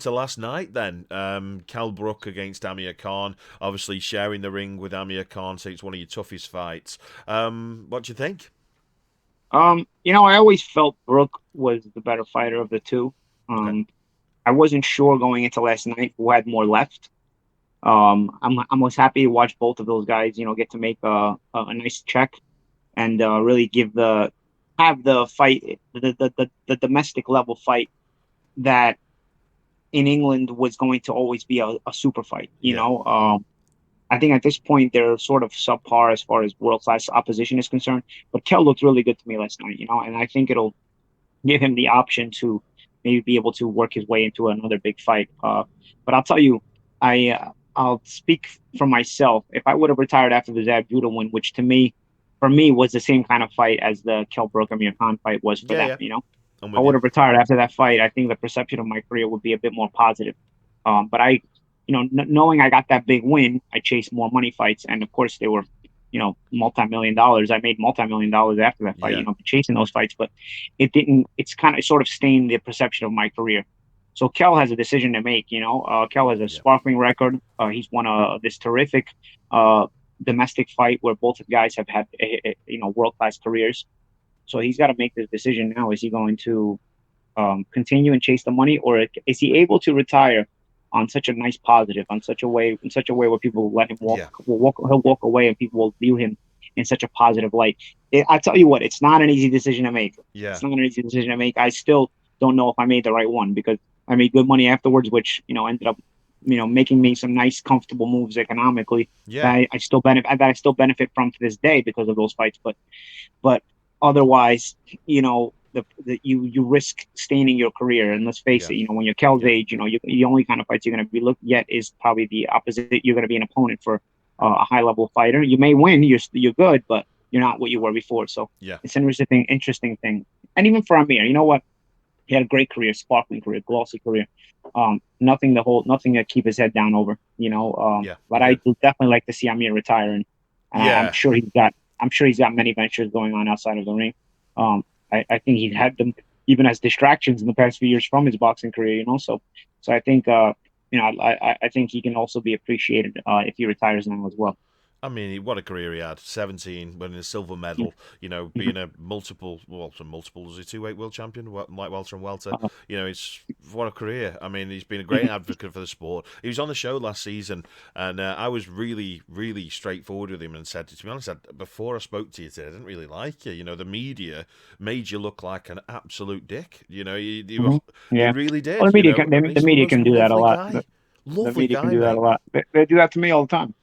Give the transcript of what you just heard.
to last night then. Kell Brook against Amir Khan, obviously sharing the ring with Amir Khan, so it's one of your toughest fights. What do you think? I always felt Brooke was the better fighter of the two. Okay. Um, I wasn't sure going into last night who had more left. I was happy to watch both of those guys, get to make a nice check and really have the fight, the domestic level fight that in England was going to always be a super fight. Yeah. I think at this point they're sort of subpar as far as world class opposition is concerned. But Kell looked really good to me last night, and I think it'll give him the option to maybe be able to work his way into another big fight. But I'll tell you, I'll speak for myself. If I would have retired after the Zab Judah win, which for me, was the same kind of fight as the Kell Brook Amir Khan fight was for Yeah, them. yeah. I'm I with you. would have retired after that fight. I think the perception of my career would be a bit more positive. But knowing I got that big win, I chased more money fights, and of course they were, multi-million dollars. I made multi-million dollars after that fight, Yeah. chasing those fights, but it didn't. It's kind of sort of stained the perception of my career. So Kell has a decision to make. Kell has a Yeah. sparkling record. He's won this terrific uh, domestic fight where both guys have had world class careers. So he's got to make this decision now. Is he going to continue and chase the money, or is he able to retire on such a nice positive, in such a way where people will let him Yeah. he'll walk away, and people will view him in such a positive light. I tell you what, it's not an easy decision to make. Yeah. It's not an easy decision to make. I still don't know if I made the right one because I made good money afterwards, which ended up making me some nice, comfortable moves economically Yeah. that I still benefit from to this day because of those fights. But otherwise, you risk staining your career. And let's face Yeah. it, when you're Kel's Yeah. age, the only kind of fights you're going to be looked at is probably the opposite. You're going to be an opponent for a high level fighter. You may win, you're good, but you're not what you were before. So Yeah. it's an interesting thing. And even for Amir, you know what? He had a great career, sparkling career, glossy career. Nothing to keep his head down over. Yeah. He But I did. do definitely like to see Amir retire, and Yeah. I'm sure he's got many ventures going on outside of the ring. I think he had them even as distractions in the past few years from his boxing career. So I think I think he can also be appreciated if he retires now as well. I mean, what a career he had. 17, winning a silver Yeah. medal, Mhm. being a multiple, is he two-weight world champion, light welter and welter. Uh, It's what a career. I mean, he's been a great advocate for the sport. He was on the show last season, and I was really, really straightforward with him and said, to be honest, before I spoke to you today, I didn't really like you. The media made you look like an absolute dick. mhm. You Yeah. really Well, did, the media and the he's the media most can do that a lovely lot. guy. The Lovely media can guy, do that a mate. lot. They do that to me all the time.